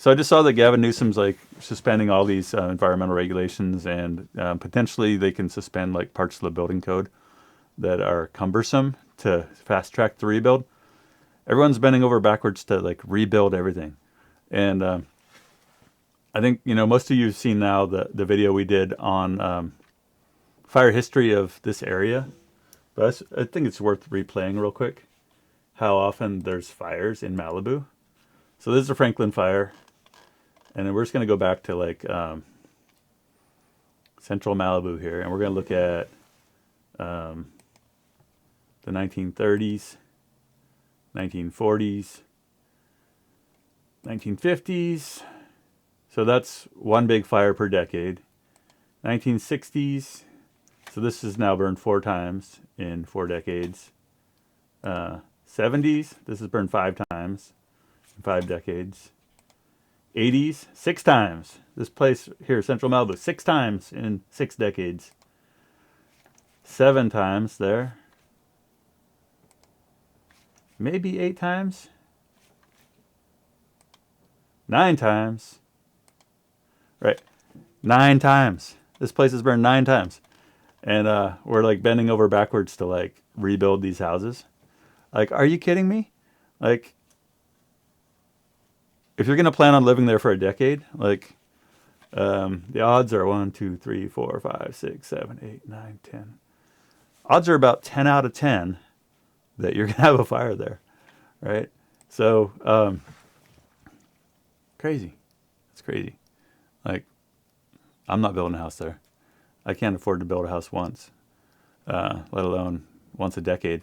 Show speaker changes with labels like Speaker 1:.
Speaker 1: So I just saw that Gavin Newsom's like suspending all these environmental regulations, and potentially they can suspend like parts of the building code that are cumbersome to fast track the rebuild. Everyone's bending over backwards to like rebuild everything, and I think most of you've seen now the video we did on fire history of this area, but I think it's worth replaying real quick. How often there's fires in Malibu. So this is a Franklin fire, and then we're just going to go back to like central Malibu here, and we're going to look at the 1930s, 1940s, 1950s. So that's one big fire per decade. 1960s. So this has now burned 4 times in 4 decades. 70s. This has burned 5 times in 5 decades. 80s, 6 times. This place here, Central Malibu, 6 times in 6 decades. 7 times there. Maybe 8 times. 9 times. Right. 9 times. This place has burned 9 times. And we're like bending over backwards to like rebuild these houses. Like, are you kidding me? Like, if you're going to plan on living there for a decade, like, the odds are 1, 2, 3, 4, 5, 6, 7, 8, 9, 10. Odds are about 10 out of 10 that you're going to have a fire there, right? So, crazy. It's crazy. Like, I'm not building a house there. I can't afford to build a house once, let alone once a decade.